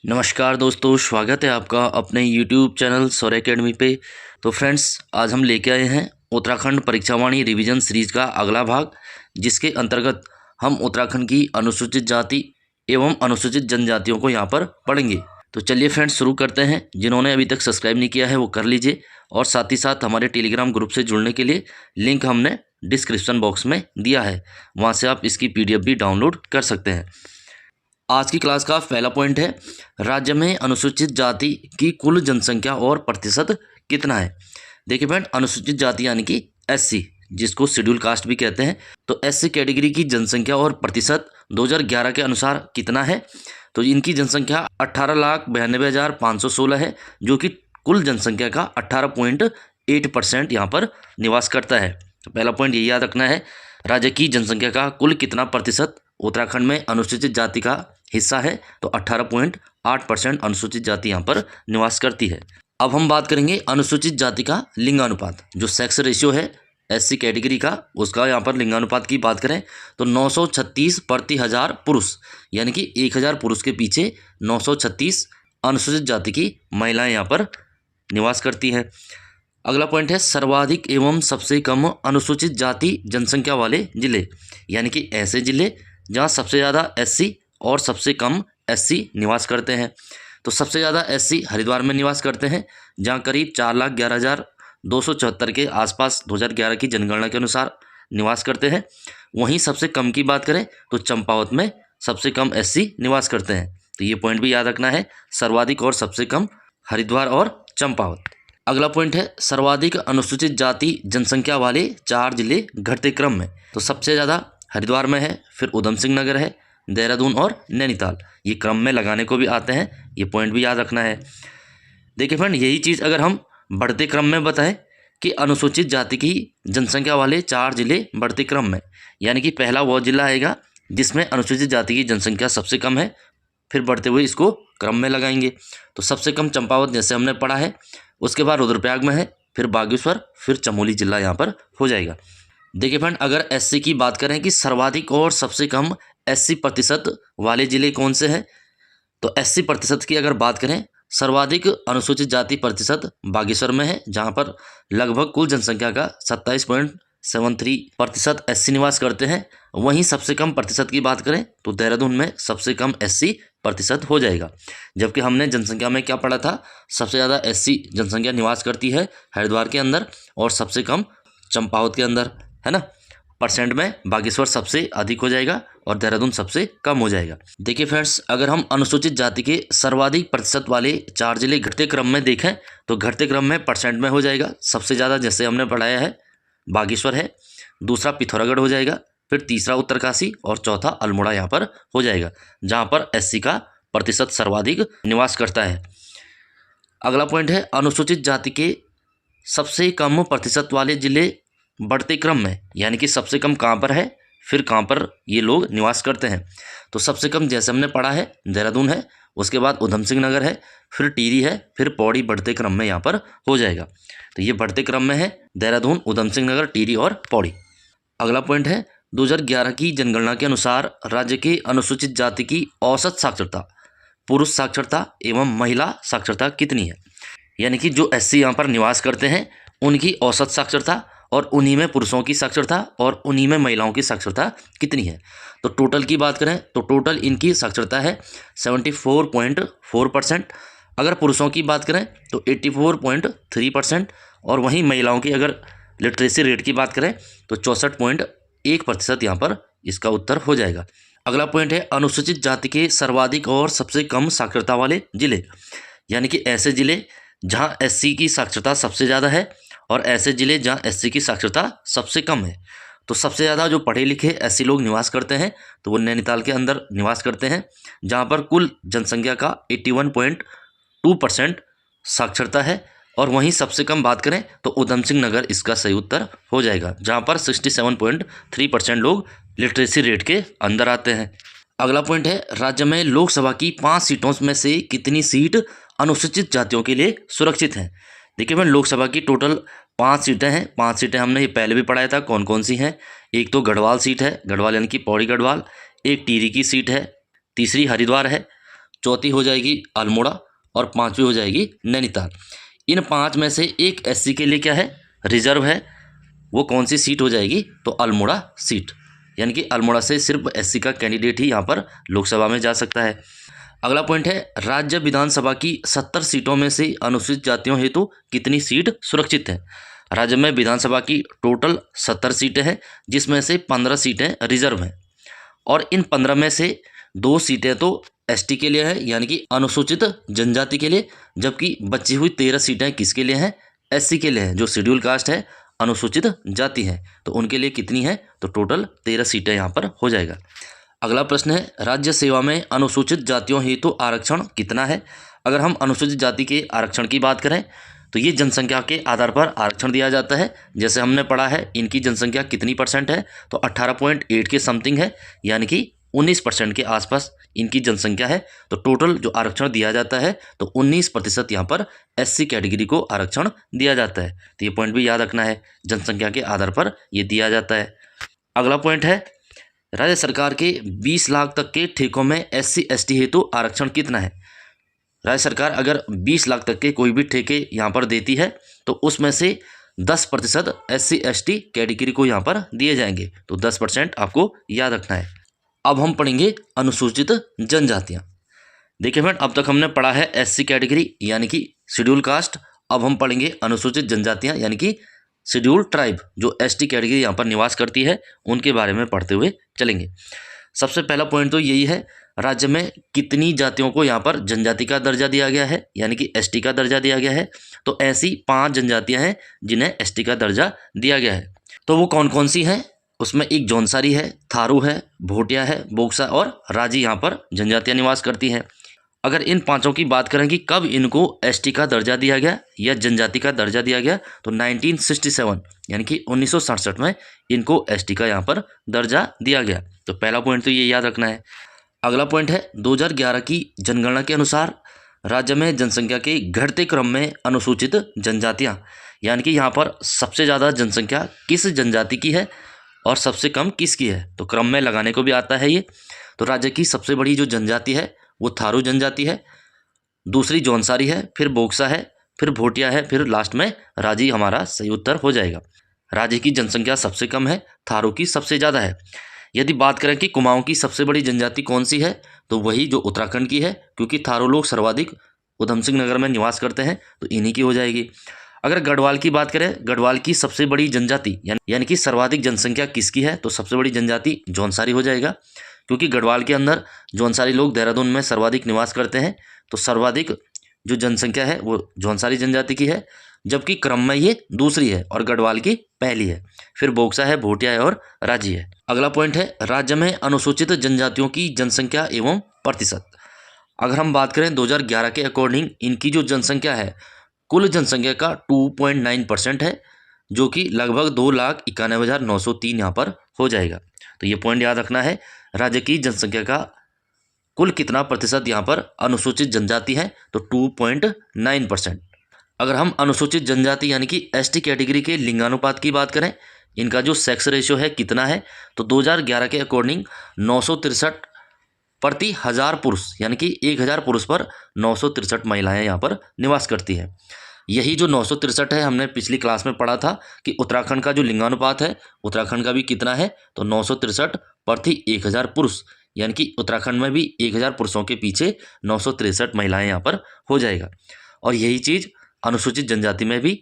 नमस्कार दोस्तों, स्वागत है आपका अपने YouTube चैनल सौर एकेडमी पे। तो फ्रेंड्स, आज हम लेके आए हैं उत्तराखंड परीक्षावाणी रिवीजन सीरीज़ का अगला भाग, जिसके अंतर्गत हम उत्तराखंड की अनुसूचित जाति एवं अनुसूचित जनजातियों को यहाँ पर पढ़ेंगे। तो चलिए फ्रेंड्स, शुरू करते हैं। जिन्होंने अभी तक सब्सक्राइब नहीं किया है वो कर लीजिए, और साथ ही साथ हमारे टेलीग्राम ग्रुप से जुड़ने के लिए लिंक हमने डिस्क्रिप्शन बॉक्स में दिया है, वहाँ से आप इसकी PDF भी डाउनलोड कर सकते हैं। आज की क्लास का पहला पॉइंट है, राज्य में अनुसूचित जाति की कुल जनसंख्या और प्रतिशत कितना है। देखिए फ्रेंड, अनुसूचित जाति यानी कि SC, जिसको शेड्यूल कास्ट भी कहते हैं, तो SC कैटेगरी की जनसंख्या और प्रतिशत 2011 के अनुसार कितना है। तो इनकी जनसंख्या 18,92,516 है, जो कि कुल जनसंख्या का 18.8% यहाँ पर निवास करता है। तो पहला पॉइंट ये याद रखना है, राज्य की जनसंख्या का कुल कितना प्रतिशत उत्तराखंड में अनुसूचित जाति का हिस्सा है। तो 18.8% अनुसूचित जाति यहाँ पर निवास करती है। अब हम बात करेंगे अनुसूचित जाति का लिंगानुपात, जो सेक्स रेशियो है SC कैटेगरी का, उसका यहाँ पर लिंगानुपात की बात करें तो 936 प्रति हजार पुरुष, यानी कि 1000 पुरुष के पीछे 936 अनुसूचित जाति की महिलाएं यहाँ पर निवास करती है। अगला पॉइंट है, सर्वाधिक एवं सबसे कम अनुसूचित जाति जनसंख्या वाले जिले, यानी कि ऐसे जिले जहाँ सबसे ज़्यादा SC और सबसे कम SC निवास करते हैं। तो सबसे ज़्यादा SC हरिद्वार में निवास करते हैं, जहाँ करीब 4,11,274 के आसपास 2011 की जनगणना के अनुसार निवास करते हैं। वहीं सबसे कम की बात करें तो चंपावत में सबसे कम SC निवास करते हैं। तो ये पॉइंट भी याद रखना है, सर्वाधिक और सबसे कम हरिद्वार और चंपावत। अगला पॉइंट है, सर्वाधिक अनुसूचित जाति जनसंख्या वाले 4 जिले घटते क्रम में। तो सबसे ज़्यादा हरिद्वार में है, फिर उधम सिंह नगर है, देहरादून और नैनीताल, ये क्रम में लगाने को भी आते हैं, ये पॉइंट भी याद रखना है। देखिए फ्रेंड, यही चीज़ अगर हम बढ़ते क्रम में बताएं कि अनुसूचित जाति की जनसंख्या वाले 4 जिले बढ़ते क्रम में, यानी कि पहला वो जिला आएगा जिसमें अनुसूचित जाति की जनसंख्या सबसे कम है, फिर बढ़ते हुए इसको क्रम में लगाएंगे। तो सबसे कम चंपावत जैसे हमने पढ़ा है, उसके बाद रुद्रप्रयाग में है, फिर बागेश्वर, फिर चमोली जिला यहाँ पर हो जाएगा। देखिए फ्रेंड, अगर SC की बात करें कि सर्वाधिक और सबसे कम SC प्रतिशत वाले जिले कौन से हैं, तो SC प्रतिशत की अगर बात करें, सर्वाधिक अनुसूचित जाति प्रतिशत बागेश्वर में है, जहां पर लगभग कुल जनसंख्या का 27.73% SC निवास करते हैं। वहीं सबसे कम प्रतिशत की बात करें तो देहरादून में सबसे कम SC प्रतिशत हो जाएगा। जबकि हमने जनसंख्या में क्या पढ़ा था, सबसे ज़्यादा SC जनसंख्या निवास करती है हरिद्वार के अंदर और सबसे कम चंपावत के अंदर, है ना। परसेंट में बागेश्वर सबसे अधिक हो जाएगा और देहरादून सबसे कम हो जाएगा। देखिए फ्रेंड्स, अगर हम अनुसूचित जाति के सर्वाधिक प्रतिशत वाले 4 जिले घटते क्रम में देखें तो घटते क्रम में परसेंट में हो जाएगा। सबसे ज़्यादा जैसे हमने पढ़ाया है बागेश्वर है, दूसरा पिथौरागढ़ हो जाएगा, फिर तीसरा उत्तरकाशी और चौथा अल्मोड़ा यहाँ पर हो जाएगा, जहाँ पर SC का प्रतिशत सर्वाधिक निवास करता है। अगला पॉइंट है, अनुसूचित जाति के सबसे कम प्रतिशत वाले जिले बढ़ते क्रम में, यानी कि सबसे कम कहाँ पर है, फिर कहाँ पर ये लोग निवास करते हैं। तो सबसे कम जैसे हमने पढ़ा है देहरादून है, उसके बाद उधम सिंह नगर है, फिर टिहरी है, फिर पौड़ी बढ़ते क्रम में यहाँ पर हो जाएगा। तो ये बढ़ते क्रम में है देहरादून, उधम सिंह नगर, टिहरी और पौड़ी। अगला पॉइंट है, 2011 की जनगणना के अनुसार राज्य के अनुसूचित जाति की औसत साक्षरता, पुरुष साक्षरता एवं महिला साक्षरता कितनी है। यानी कि जो SC यहाँ पर निवास करते हैं उनकी औसत साक्षरता और उन्हीं में पुरुषों की साक्षरता और उन्हीं में महिलाओं की साक्षरता कितनी है। तो टोटल की बात करें तो टोटल इनकी साक्षरता है 74.4%। अगर पुरुषों की बात करें तो 84.3%, और वहीं महिलाओं की अगर लिटरेसी रेट की बात करें तो 64.1% यहाँ पर इसका उत्तर हो जाएगा। अगला पॉइंट है, अनुसूचित जाति के सर्वाधिक और सबसे कम साक्षरता वाले जिले, यानी कि ऐसे जिले जहाँ SC की साक्षरता सबसे ज़्यादा है और ऐसे जिले जहाँ SC की साक्षरता सबसे कम है। तो सबसे ज़्यादा जो पढ़े लिखे SC लोग निवास करते हैं तो वो नैनीताल के अंदर निवास करते हैं, जहाँ पर कुल जनसंख्या का 81.2% साक्षरता है। और वहीं सबसे कम बात करें तो उधम सिंह नगर इसका सही उत्तर हो जाएगा, जहाँ पर 67.3% लोग लिटरेसी रेट के अंदर आते हैं। अगला पॉइंट है, राज्य में लोकसभा की 5 सीटों में से कितनी सीट अनुसूचित जातियों के लिए सुरक्षित हैं। देखिए मैं, लोकसभा की टोटल 5 सीटें हैं। 5 सीटें हमने ये पहले भी पढ़ाया था कौन कौन सी हैं। एक तो गढ़वाल सीट है, गढ़वाल यानी कि पौड़ी गढ़वाल, एक टिहरी की सीट है, तीसरी हरिद्वार है, चौथी हो जाएगी अल्मोड़ा और पाँचवीं हो जाएगी नैनीताल। इन 5 में से एक एससी के लिए क्या है, रिजर्व है। वो कौन सी सीट हो जाएगी, तो अल्मोड़ा सीट, यानी कि अल्मोड़ा से सिर्फ एससी का कैंडिडेट ही यहाँ पर लोकसभा में जा सकता है। अगला पॉइंट है, राज्य विधानसभा की 70 सीटों में से अनुसूचित जातियों हेतु कितनी सीट सुरक्षित है। राज्य में विधानसभा की टोटल 70 सीटें हैं, जिसमें से 15 सीटें रिजर्व हैं और इन 15 में से 2 सीटें तो एसटी के लिए है, यानी कि अनुसूचित जनजाति के लिए, जबकि बची हुई 13 सीटें किसके लिए हैं, एससी के लिए हैं, जो शेड्यूल कास्ट है, अनुसूचित जाति है, तो उनके लिए कितनी है, तो टोटल 13 सीटें यहाँ पर हो जाएगा। अगला प्रश्न है, राज्य सेवा में अनुसूचित जातियों हेतु आरक्षण कितना है। अगर हम अनुसूचित जाति के आरक्षण की बात करें तो ये जनसंख्या के आधार पर आरक्षण दिया जाता है। जैसे हमने पढ़ा है इनकी जनसंख्या कितनी परसेंट है, तो 18.8 के समथिंग है, यानी कि 19% के आसपास इनकी जनसंख्या है। तो टोटल जो आरक्षण दिया जाता है तो 19% यहाँ पर एससी कैटेगरी को आरक्षण दिया जाता है। तो ये पॉइंट भी याद रखना है, जनसंख्या के आधार पर ये दिया जाता है। अगला पॉइंट है, राज्य सरकार के 20 लाख तक के ठेकों में एससी एसटी हेतु आरक्षण कितना है। राज्य सरकार अगर 20 लाख तक के कोई भी ठेके यहाँ पर देती है तो उसमें से 10% एससी एसटी कैटेगरी को यहाँ पर दिए जाएंगे। तो 10% आपको याद रखना है। अब हम पढ़ेंगे अनुसूचित जनजातियाँ। देखिए फ्रेंड, अब तक हमने पढ़ा है एससी कैटेगरी यानी कि शेड्यूल कास्ट। अब हम पढ़ेंगे अनुसूचित जनजातियाँ यानी कि शेड्यूल ट्राइब, जो एसटी कैटेगरी यहाँ पर निवास करती है, उनके बारे में पढ़ते हुए चलेंगे। सबसे पहला पॉइंट तो यही है, राज्य में कितनी जातियों को यहाँ पर जनजाति का दर्जा दिया गया है, यानी कि एसटी का दर्जा दिया गया है। तो ऐसी 5 जनजातियाँ हैं जिन्हें एसटी का दर्जा दिया गया है। तो वो कौन कौन सी हैं, उसमें एक जौनसारी है, थारू है, भोटिया है, बोक्सा और राजी यहाँ पर जनजातियाँ निवास करती हैं। अगर इन 5 की बात करें कि कब इनको एसटी का दर्जा दिया गया या जनजाति का दर्जा दिया गया, तो 1967 यानी कि 1967 में इनको एसटी का यहाँ पर दर्जा दिया गया। तो पहला पॉइंट तो ये याद रखना है। अगला पॉइंट है, 2011 की जनगणना के अनुसार राज्य में जनसंख्या के घटते क्रम में अनुसूचित जनजातियाँ, यानी कि यहाँ पर सबसे ज़्यादा जनसंख्या किस जनजाति की है और सबसे कम किसकी है, तो क्रम में लगाने को भी आता है ये। तो राज्य की सबसे बड़ी जो जनजाति है वो थारू जनजाति है, दूसरी जौनसारी है, फिर बोक्सा है, फिर भोटिया है, फिर लास्ट में राजी हमारा सही उत्तर हो जाएगा। राज्य की जनसंख्या सबसे कम है, थारू की सबसे ज़्यादा है। यदि बात करें कि कुमाऊं की सबसे बड़ी जनजाति कौन सी है, तो वही जो उत्तराखंड की है, क्योंकि थारू लोग सर्वाधिक उधम सिंह नगर में निवास करते हैं, तो इन्हीं की हो जाएगी। अगर गढ़वाल की बात करें, गढ़वाल की सबसे बड़ी जनजाति यानी कि सर्वाधिक जनसंख्या किसकी है, तो सबसे बड़ी जनजाति जौनसारी हो जाएगा, क्योंकि गढ़वाल के अंदर जौनसारी लोग देहरादून में सर्वाधिक निवास करते हैं। तो सर्वाधिक जो जनसंख्या है वो जौनसारी जनजाति की है, जबकि क्रम में ये दूसरी है और गढ़वाल की पहली है, फिर बोक्सा है, भोटिया है और राजी है। अगला पॉइंट है, राज्य में अनुसूचित जनजातियों की जनसंख्या एवं प्रतिशत। अगर हम बात करें 2011 के अकॉर्डिंग इनकी जो जनसंख्या है कुल जनसंख्या का 2.9% है, जो कि लगभग 2,91,903 यहाँ पर हो जाएगा। तो ये पॉइंट याद रखना है, राज्य की जनसंख्या का कुल कितना प्रतिशत यहाँ पर अनुसूचित जनजाति है, तो 2.9%। अगर हम अनुसूचित जनजाति यानी कि एसटी कैटेगरी के लिंगानुपात की बात करें, इनका जो सेक्स रेशियो है कितना है, तो 2011 के अकॉर्डिंग 963 प्रति 1000 पुरुष, यानी कि 1000 पुरुष पर 963 महिलाएं यहाँ पर निवास करती है। यही जो 963 है, हमने पिछली क्लास में पढ़ा था कि उत्तराखंड का जो लिंगानुपात है, उत्तराखंड का भी कितना है, तो 963 प्रति 1000 पुरुष, यानी कि उत्तराखंड में भी 1000 पुरुषों के पीछे 963 महिलाएं यहाँ पर हो जाएगा। और यही चीज़ अनुसूचित जनजाति में भी।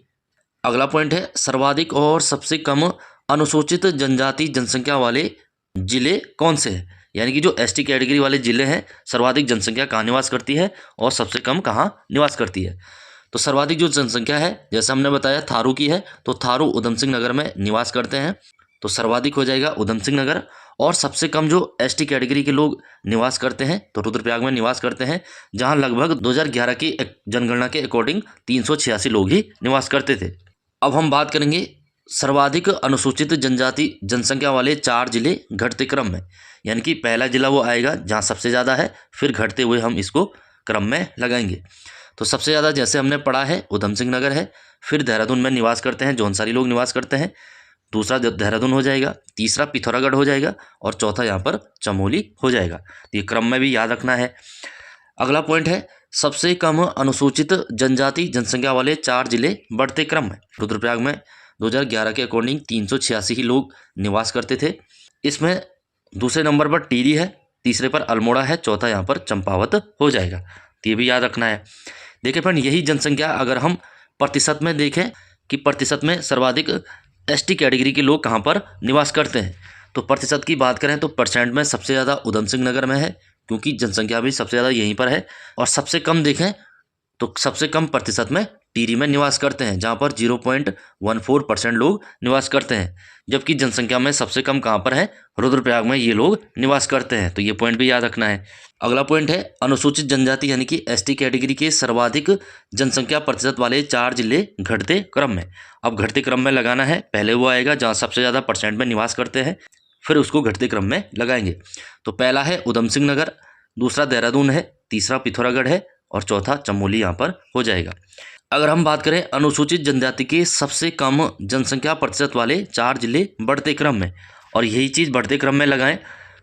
अगला पॉइंट है, सर्वाधिक और सबसे कम अनुसूचित जनजाति जनसंख्या वाले जिले कौन से हैं, यानी कि जो एसटी कैटेगरी वाले जिले हैं, सर्वाधिक जनसंख्या कहाँ निवास करती है और सबसे कम कहाँ निवास करती है। तो सर्वाधिक जो जनसंख्या है, जैसे हमने बताया थारू की है, तो थारू उधम सिंह नगर में निवास करते हैं, तो सर्वाधिक हो जाएगा उधम सिंह नगर। और सबसे कम जो एसटी कैटेगरी के लोग निवास करते हैं, तो रुद्रप्रयाग में निवास करते हैं, जहां लगभग 2011 की जनगणना के अकॉर्डिंग 386 लोग ही निवास करते थे। अब हम बात करेंगे सर्वाधिक अनुसूचित जनजाति जनसंख्या वाले 4 जिले घटते क्रम में, यानी कि पहला जिला वो आएगा जहाँ सबसे ज़्यादा है, फिर घटते हुए हम इसको क्रम में लगाएंगे। तो सबसे ज़्यादा जैसे हमने पढ़ा है उधम सिंह नगर है, फिर देहरादून में निवास करते हैं, जौनसारी लोग निवास करते हैं, दूसरा देहरादून हो जाएगा, तीसरा पिथौरागढ़ हो जाएगा और चौथा यहाँ पर चमोली हो जाएगा। तो ये क्रम में भी याद रखना है। अगला पॉइंट है सबसे कम अनुसूचित जनजाति जनसंख्या वाले 4 जिले बढ़ते क्रम में। रुद्रप्रयाग में 2011 के अकॉर्डिंग 386 ही लोग निवास करते थे। इसमें दूसरे नंबर पर टिहरी है, तीसरे पर अल्मोड़ा है, चौथा यहाँ पर चंपावत हो जाएगा। तो ये भी याद रखना है। देखिए फ्रेंड, यही जनसंख्या अगर हम प्रतिशत में देखें कि प्रतिशत में सर्वाधिक एसटी कैटेगरी के लोग कहाँ पर निवास करते हैं, तो प्रतिशत की बात करें तो परसेंट में सबसे ज़्यादा उधम सिंह नगर में है, क्योंकि जनसंख्या भी सबसे ज़्यादा यहीं पर है। और सबसे कम देखें तो सबसे कम प्रतिशत में टिहरी में निवास करते हैं, जहाँ पर 0.14% लोग निवास करते हैं। जबकि जनसंख्या में सबसे कम कहाँ पर है, रुद्रप्रयाग में ये लोग निवास करते हैं। तो ये पॉइंट भी याद रखना है। अगला पॉइंट है अनुसूचित जनजाति यानी कि एसटी कैटेगरी के सर्वाधिक जनसंख्या प्रतिशत वाले 4 जिले घटते क्रम में। अब घटते क्रम में लगाना है, पहले वो आएगा जहाँ सबसे ज़्यादा परसेंट में निवास करते हैं, फिर उसको घटते क्रम में लगाएंगे। तो पहला है उधम सिंह नगर, दूसरा देहरादून है, तीसरा पिथौरागढ़ है और चौथा चमोली यहाँ पर हो जाएगा। अगर हम बात करें अनुसूचित जनजाति के सबसे कम जनसंख्या प्रतिशत वाले 4 जिले बढ़ते क्रम में, और यही चीज़ बढ़ते क्रम में लगाएं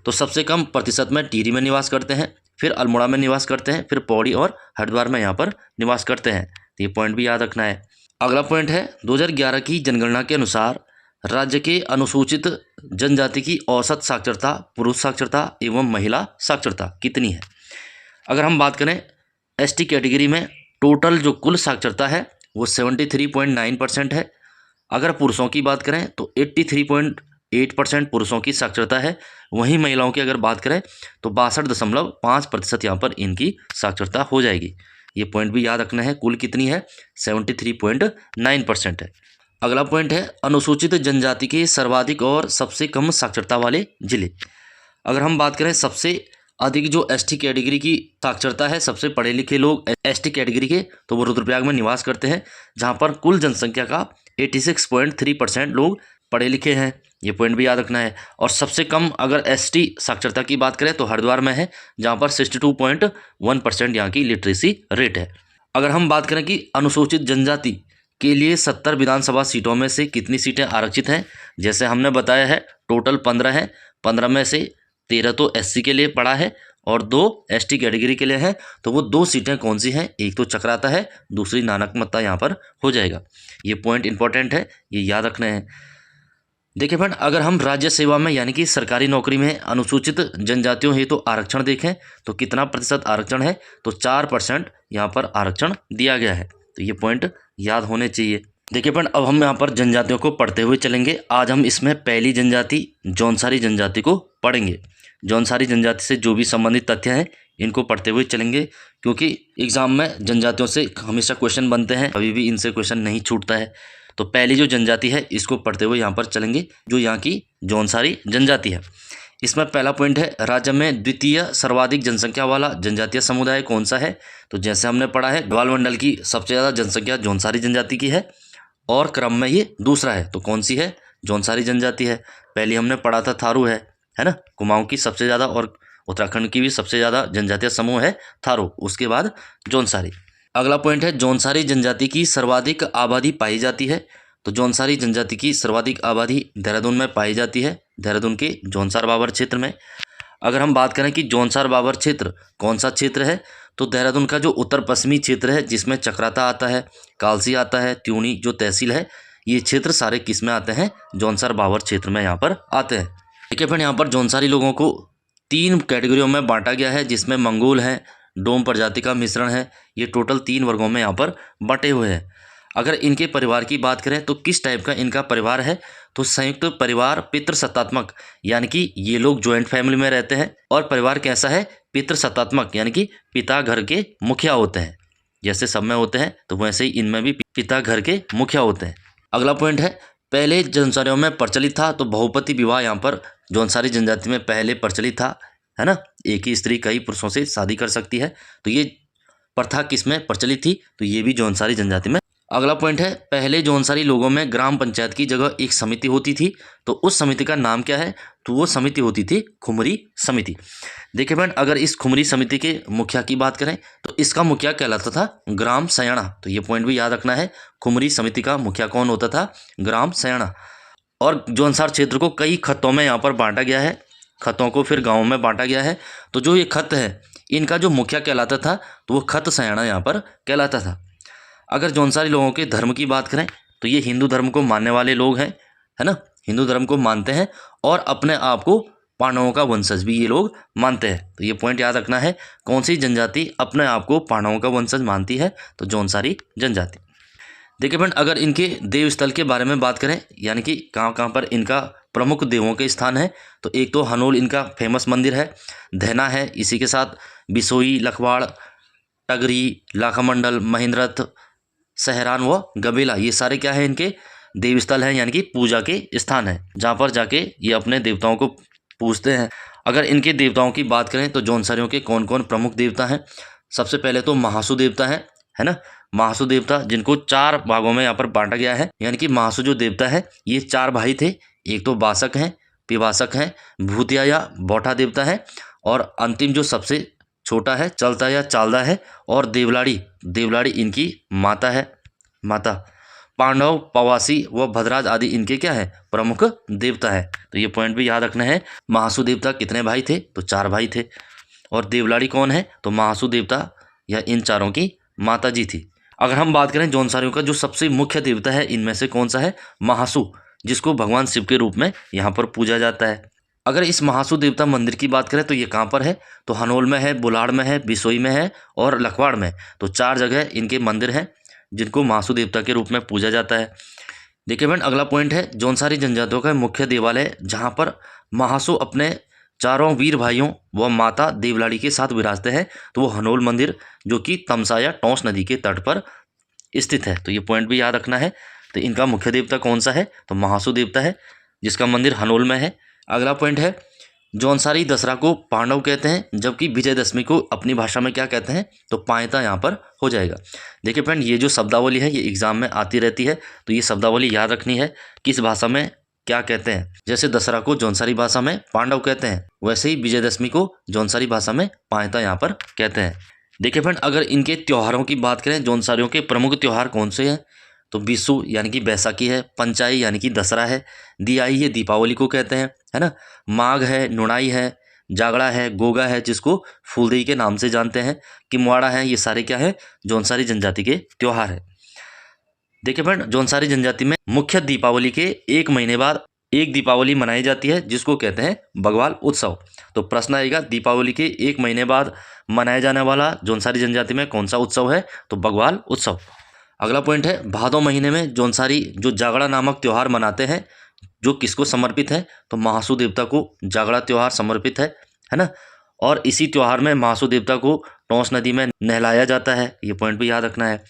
तो सबसे कम प्रतिशत में टिहरी में निवास करते हैं, फिर अल्मोड़ा में निवास करते हैं, फिर पौड़ी और हरिद्वार में यहाँ पर निवास करते हैं। तो ये पॉइंट भी याद रखना है। अगला पॉइंट है 2011 की जनगणना के अनुसार राज्य के अनुसूचित जनजाति की औसत साक्षरता, पुरुष साक्षरता एवं महिला साक्षरता कितनी है। अगर हम बात करें एसटी कैटेगरी में टोटल जो कुल साक्षरता है वो 73.9% है। अगर पुरुषों की बात करें तो 83.8% पुरुषों की साक्षरता है। वहीं महिलाओं की अगर बात करें तो 62.5% यहाँ पर इनकी साक्षरता हो जाएगी। ये पॉइंट भी याद रखना है। कुल कितनी है, 73.9% है। अगला पॉइंट है अनुसूचित जनजाति के सर्वाधिक और सबसे कम साक्षरता वाले जिले। अगर हम बात करें सबसे अधिक जो एसटी कैटेगरी की साक्षरता है, सबसे पढ़े लिखे लोग एसटी कैटेगरी के, तो वो रुद्रप्रयाग में निवास करते हैं, जहां पर कुल जनसंख्या का 86.3% लोग पढ़े लिखे हैं। ये पॉइंट भी याद रखना है। और सबसे कम अगर एसटी साक्षरता की बात करें तो हरिद्वार में है, जहां पर 62.1% यहाँ की लिटरेसी रेट है। अगर हम बात करें कि अनुसूचित जनजाति के लिए 70 विधानसभा सीटों में से कितनी सीटें आरक्षित हैं, जैसे हमने बताया है टोटल 15 हैं। 15 में से 13 तो एससी के लिए पड़ा है और 2 एसटी कैटेगरी के लिए है। तो वो 2 सीटें कौन सी हैं, एक तो चक्राता है, दूसरी नानकमत्ता यहाँ पर हो जाएगा। ये पॉइंट इंपॉर्टेंट है, ये याद रखना है। देखिए फ्रेंड, अगर हम राज्य सेवा में यानी कि सरकारी नौकरी में अनुसूचित जनजातियों हेतु तो आरक्षण देखें तो कितना प्रतिशत आरक्षण है, तो 4% यहाँ पर आरक्षण दिया गया है। तो ये पॉइंट याद होने चाहिए। देखिए फ्रेंड, अब हम यहाँ पर जनजातियों को पढ़ते हुए चलेंगे। आज हम इसमें पहली जनजाति जौनसारी जनजाति को पढ़ेंगे। जौनसारी जनजाति से जो भी संबंधित तथ्य हैं इनको पढ़ते हुए चलेंगे, क्योंकि एग्जाम में जनजातियों से हमेशा क्वेश्चन बनते हैं, कभी भी इनसे क्वेश्चन नहीं छूटता है। तो पहली जो जनजाति है इसको पढ़ते हुए यहाँ पर चलेंगे, जो यहाँ की जौनसारी जनजाति है। इसमें पहला पॉइंट है राज्य में द्वितीय सर्वाधिक जनसंख्या वाला जनजातीय समुदाय कौन सा है। तो जैसे हमने पढ़ा है गढ़वाल मंडल की सबसे ज़्यादा जनसंख्या जौनसारी जनजाति की है और क्रम में ये दूसरा है। तो कौन सी है, जौनसारी जनजाति है। पहले हमने पढ़ा था थारू है ना, कुमाऊं की सबसे ज़्यादा और उत्तराखंड की भी सबसे ज़्यादा जनजातीय समूह है थारू, उसके बाद जौनसारी। अगला पॉइंट है जौनसारी जनजाति की सर्वाधिक आबादी पाई जाती है। तो जौनसारी जनजाति की सर्वाधिक आबादी देहरादून में पाई जाती है, देहरादून के जौनसार बाबर क्षेत्र में। अगर हम बात करें कि जौनसार बाबर क्षेत्र कौन सा क्षेत्र है, तो देहरादून का जो उत्तर पश्चिमी क्षेत्र है, जिसमें चक्राता आता है, कालसी आता है, त्यूनी जो तहसील है, ये क्षेत्र सारे किस में आते हैं, जौनसार बाबर क्षेत्र में यहाँ पर आते हैं। ठीक है फ्रेंड, यहाँ पर जौनसारी लोगों को 3 कैटेगरियों में बांटा गया है, जिसमें मंगोल है, डोम प्रजाति का मिश्रण है। ये टोटल 3 वर्गों में यहाँ पर बटे हुए हैं। अगर इनके परिवार की बात करें तो किस टाइप का इनका परिवार है, तो संयुक्त परिवार पितृसत्तात्मक, यानी कि ये लोग ज्वाइंट फैमिली में रहते हैं। और परिवार कैसा है, पितृसत्तात्मक, यानी कि पिता घर के मुखिया होते हैं। जैसे सब में होते हैं तो वैसे ही इनमें भी पिता घर के मुखिया होते हैं। अगला पॉइंट है पहले जौनसारियों में प्रचलित था, तो बहुपति विवाह यहाँ पर जौनसारी जनजाति में पहले प्रचलित था, है ना। एक ही स्त्री कई पुरुषों से शादी कर सकती है। तो ये प्रथा किसमें प्रचलित थी, तो ये भी जौनसारी जनजाति में। अगला पॉइंट है पहले जौनसारी लोगों में ग्राम पंचायत की जगह एक समिति होती थी। तो उस समिति का नाम क्या है, तो वो समिति होती थी खुमरी समिति। देखिए फ्रेंड, अगर इस खुमरी समिति के मुखिया की बात करें तो इसका मुखिया कहलाता था ग्राम सयाणा। तो ये पॉइंट भी याद रखना है, खुमरी समिति का मुखिया कौन होता था, ग्राम सयाणा। और जौनसार क्षेत्र को कई खत्तों में यहाँ पर बांटा गया है, खत्तों को फिर गाँव में बांटा गया है। तो जो ये खत्त है इनका जो मुखिया कहलाता था तो वो खत सयाना यहाँ पर कहलाता था। अगर जौनसारी लोगों के धर्म की बात करें तो ये हिंदू धर्म को मानने वाले लोग हैं, है ना, हिंदू धर्म को मानते हैं और अपने आप को पांडवों का वंशज भी ये लोग मानते हैं। तो ये पॉइंट याद रखना है, कौन सी जनजाति अपने आप को पांडवों का वंशज मानती है, तो जौनसारी जनजाति। देखिए फ्रेंड, अगर इनके देव स्थल के बारे में बात करें, यानी कि कहाँ कहाँ पर इनका प्रमुख देवों के स्थान है, तो एक तो हनोल इनका फेमस मंदिर है, धैना है, इसी के साथ बिसोई, लखवाड़, टगरी, लाखामंडल, महेंद्रथ, सहरान व गबेला, ये सारे क्या है इनके देव स्थल हैं, यानी कि पूजा के स्थान है, जहाँ पर जाके ये अपने देवताओं को पूजते हैं। अगर इनके देवताओं की बात करें तो जौनसारियों के कौन कौन प्रमुख देवता हैं, सबसे पहले तो महासु देवता है ना, महासु देवता जिनको 4 भागों में यहाँ पर बांटा गया है, यानी कि महासु जो देवता है ये 4 भाई थे, एक तो बासक हैं, पिवासक हैं, भूतिया या बौठा देवता है, और अंतिम जो सबसे छोटा है चलता या चालदा है, और देवलाड़ी इनकी माता है, माता। पांडव, पवासी व भद्राज आदि इनके क्या है, प्रमुख देवता है। तो ये पॉइंट भी याद रखना है। महासु देवता कितने भाई थे, तो 4 भाई थे, और देवलाड़ी कौन है, तो महासु देवता या इन चारों की माता जी थी। अगर हम बात करें जौनसारियों का जो सबसे मुख्य देवता है इनमें से कौन सा है, महासु, जिसको भगवान शिव के रूप में यहाँ पर पूजा जाता है। अगर इस महासु देवता मंदिर की बात करें तो ये कहाँ पर है, तो हनोल में है, बुलाड़ में है, बिसोई में है और लखवाड़ में। तो 4 जगह इनके मंदिर हैं जिनको महासु देवता के रूप में पूजा जाता है। देखिए फ्रेंड, अगला पॉइंट है जौनसारी जनजातियों का मुख्य देवालय, जहाँ पर महासु अपने चारों वीर भाइयों व माता देवलाड़ी के साथ विराजते हैं। तो वो हनोल मंदिर जो कि तमसा या टोंस नदी के तट पर स्थित है। तो ये पॉइंट भी याद रखना है। तो इनका मुख्य देवता कौन सा है, तो महासु देवता है, जिसका मंदिर हनोल में है। अगला पॉइंट है जौनसारी दसरा को पांडव कहते हैं, जबकि विजयदशमी को अपनी भाषा में क्या कहते हैं, तो पायता यहाँ पर हो जाएगा। देखिए फ्रेंड, ये जो शब्दावली है ये एग्जाम में आती रहती है, तो ये शब्दावली याद रखनी है किस भाषा में क्या कहते हैं। जैसे दसरा को जौनसारी भाषा में पांडव कहते हैं, वैसे ही विजयदशमी को जौनसारी भाषा में पायता यहाँ पर कहते हैं। देखिए फ्रेंड, अगर इनके त्योहारों की बात करें, जौनसारियों के प्रमुख त्यौहार कौन से हैं, तो बिसु यानी कि बैसाखी है, पंचाई यानी कि दसरा है, दियाई ये दीपावली को कहते हैं, है ना, माघ है, नुणाई है, जागड़ा है, गोगा है जिसको फूलदेई के नाम से जानते हैं, किमवाड़ा है, ये सारे क्या है, जौनसारी जनजाति के त्यौहार है। देखिए फ्रेंड, जौनसारी जनजाति में मुख्य दीपावली के 1 महीने बाद एक दीपावली मनाई जाती है जिसको कहते हैं बग्वाल उत्सव। तो प्रश्न आएगा, दीपावली के 1 महीने बाद मनाया जाने वाला जौनसारी जनजाति में कौन सा उत्सव है, तो बग्वाल उत्सव। अगला पॉइंट है भादो महीने में जौनसारी जो जागड़ा नामक त्यौहार मनाते हैं, जो किसको समर्पित है, तो महासु देवता को जागड़ा त्यौहार समर्पित है ना, और इसी त्यौहार में महासु देवता को टोंस नदी में नहलाया जाता है। ये पॉइंट भी याद रखना है।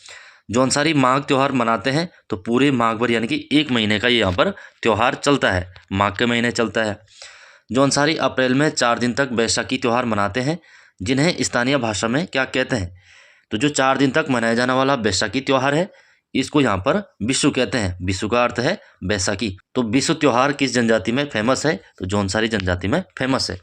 जौनसारी माघ त्यौहार मनाते हैं, तो पूरे माघ भर यानी कि 1 महीने का ये यहाँ पर त्यौहार चलता है, माघ के महीने चलता है। जौनसारी अप्रैल में 4 दिन तक बैसाखी त्यौहार मनाते हैं, जिन्हें स्थानीय भाषा में क्या कहते हैं, तो जो 4 दिन तक मनाया जाने वाला बैसाखी त्यौहार है इसको यहाँ पर बिशु कहते हैं। बिशु का अर्थ है बैसाखी। तो बिशु त्यौहार किस जनजाति में फेमस है, तो जौनसारी जनजाति में फेमस है।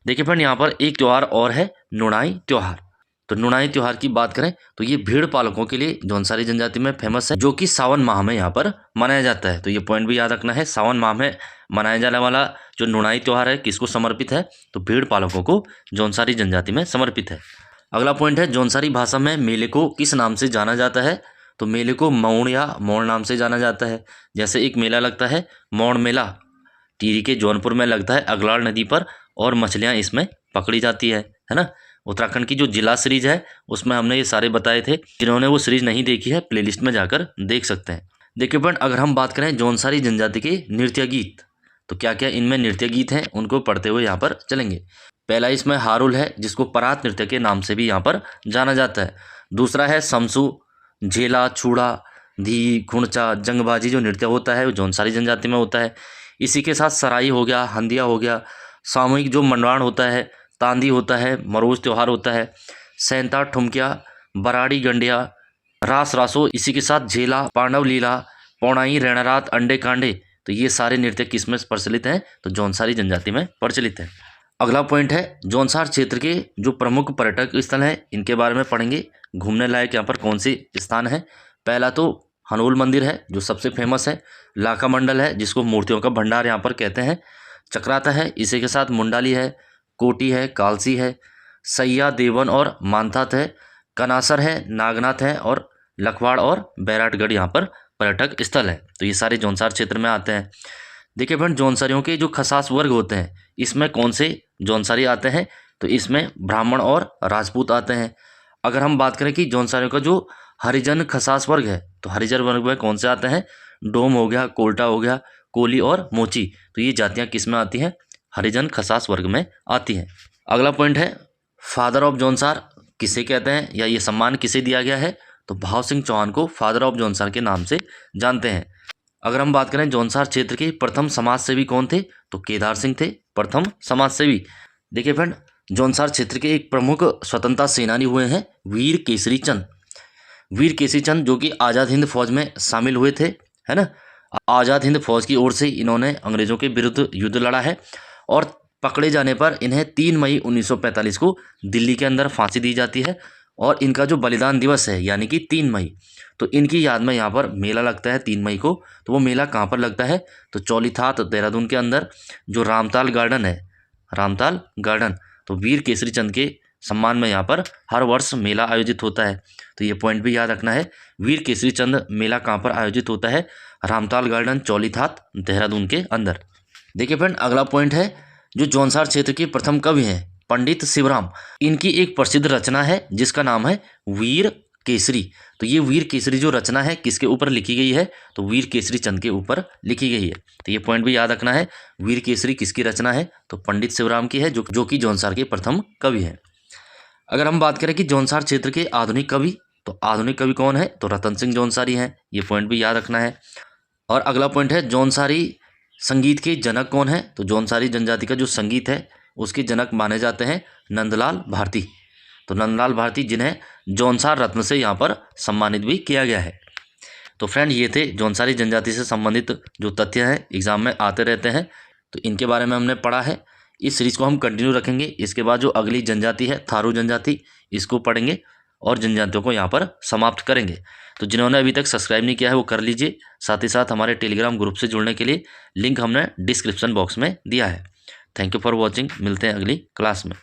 देखिए फ्रेंड, यहाँ पर एक त्यौहार और है नुणाई त्यौहार। तो नुणाई त्यौहार की बात करें तो ये भेड़ पालकों के लिए जौनसारी जनजाति में फेमस है, जो कि सावन माह में यहाँ पर मनाया जाता है। तो ये पॉइंट भी याद रखना है, सावन माह में मनाया जाने वाला जो नुणाई त्यौहार है किसको समर्पित है, तो भेड़ पालकों को जौनसारी जनजाति में समर्पित है। अगला पॉइंट है जौनसारी भाषा में मेले को किस नाम से जाना जाता है, तो मेले को मौण या मौण नाम से जाना जाता है। जैसे एक मेला लगता है मौण मेला, टिहरी के जौनपुर में लगता है अगलाड़ नदी पर, और मछलियाँ इसमें पकड़ी जाती है ना। उत्तराखंड की जो जिला सीरीज है उसमें हमने ये सारे बताए थे, जिन्होंने वो सीरीज नहीं देखी है प्लेलिस्ट में जाकर देख सकते हैं। देखिए फ्रेंड, अगर हम बात करें जौनसारी जनजाति के नृत्य गीत, तो क्या क्या इनमें नृत्य गीत हैं उनको पढ़ते हुए यहाँ पर चलेंगे। पहला इसमें हारुल है, जिसको परात नृत्य के नाम से भी यहाँ पर जाना जाता है। दूसरा है समसू, झेला, छूड़ा, धी, खुणचा, जंगबाजी जो नृत्य होता है वो जौनसारी जनजाति में होता है। इसी के साथ सराई हो गया, हंदिया हो गया, सामूहिक जो मंडवाण होता है, तांदी होता है, मरोज त्यौहार होता है, सैंता, ठुमकिया, बराड़ी, गंडिया, रास रासो, इसी के साथ झेला, पांडव लीला, पौणाई, रेणारात, अंडे कांडे। तो ये सारे नृत्य किस में प्रचलित हैं, तो जौनसारी जनजाति में प्रचलित है। अगला पॉइंट है जौनसार क्षेत्र के जो प्रमुख पर्यटक स्थल हैं इनके बारे में पढ़ेंगे। घूमने लायक यहाँ पर कौन से स्थान है, पहला तो हनोल मंदिर है जो सबसे फेमस है, लाखा मंडल है जिसको मूर्तियों का भंडार यहाँ पर कहते हैं, चक्राता है, इसी के साथ मुंडाली है, कोटी है, कालसी है, सैया, देवन और मानथात है, कनासर है, नागनाथ है और लखवाड़ और बैराटगढ़ यहाँ पर पर्यटक स्थल है। तो ये सारे जौनसार क्षेत्र में आते हैं। देखिए फ्रेंड, जौनसारियों के जो खसास वर्ग होते हैं इसमें कौन से जौनसारी आते हैं, तो इसमें ब्राह्मण और राजपूत आते हैं। अगर हम बात करें कि जौनसारियों का जो हरिजन खसास वर्ग है, तो हरिजन वर्ग में कौन से आते हैं, डोम हो गया, कोल्टा हो गया, कोली और मोची। तो ये जातियाँ किस में आती हैं, हरिजन खसास वर्ग में आती हैं। अगला पॉइंट है फादर ऑफ जौनसार किसे कहते हैं या ये सम्मान किसे दिया गया है, तो भाव सिंह चौहान को फादर ऑफ जौनसार के नाम से जानते हैं। अगर हम बात करें जौनसार क्षेत्र के प्रथम समाज सेवी कौन थे, तो केदार सिंह थे प्रथम समाज सेवी। देखिए फ्रेंड, जौनसार क्षेत्र के एक प्रमुख स्वतंत्रता सेनानी हुए हैं वीर केसरी चंद। वीर केसरी चंद जो कि आज़ाद हिंद फौज में शामिल हुए थे, है ना। आज़ाद हिंद फौज की ओर से इन्होंने अंग्रेजों के विरुद्ध युद्ध लड़ा है और पकड़े जाने पर इन्हें 3 मई 1945 को दिल्ली के अंदर फांसी दी जाती है। और इनका जो बलिदान दिवस है यानी कि 3 मई, तो इनकी याद में यहाँ पर मेला लगता है 3 मई को। तो वो मेला कहाँ पर लगता है, तो चौलीथात देहरादून के अंदर जो रामताल गार्डन है, रामताल गार्डन, तो वीर केसरी चंद के सम्मान में यहाँ पर हर वर्ष मेला आयोजित होता है। तो ये पॉइंट भी याद रखना है, वीर केसरी चंद मेला कहाँ पर आयोजित होता है, रामताल गार्डन चौलीथात देहरादून के अंदर। देखिए फ्रेंड, अगला पॉइंट है जो जौनसार क्षेत्र के प्रथम कवि हैं पंडित शिवराम, इनकी एक प्रसिद्ध रचना है जिसका नाम है वीर केसरी। तो ये वीर केसरी जो रचना है किसके ऊपर लिखी गई है, तो वीर केसरी चंद के ऊपर लिखी गई है। तो ये पॉइंट भी याद रखना है, वीर केसरी किसकी रचना है, तो पंडित शिवराम की है जो कि जौनसार के प्रथम कवि हैं। अगर हम बात करें कि जौनसार क्षेत्र के आधुनिक कवि, तो आधुनिक कवि कौन है, तो रतन सिंह जौनसारी हैं। ये पॉइंट भी याद रखना है। और अगला पॉइंट है जौनसारी संगीत के जनक कौन है, तो जौनसारी जनजाति का जो संगीत है उसके जनक माने जाते हैं नंदलाल भारती। तो नंदलाल भारती जिन्हें जौनसार रत्न से यहाँ पर सम्मानित भी किया गया है। तो फ्रेंड, ये थे जौनसारी जनजाति से संबंधित जो तथ्य हैं, एग्जाम में आते रहते हैं, तो इनके बारे में हमने पढ़ा है। इस सीरीज़ को हम कंटिन्यू रखेंगे। इसके बाद जो अगली जनजाति है थारू जनजाति, इसको पढ़ेंगे और जनजातियों को यहाँ पर समाप्त करेंगे। तो जिन्होंने अभी तक सब्सक्राइब नहीं किया है वो कर लीजिए। साथ ही साथ हमारे टेलीग्राम ग्रुप से जुड़ने के लिए लिंक हमने डिस्क्रिप्शन बॉक्स में दिया है। Thank you for watching. मिलते हैं अगली क्लास में।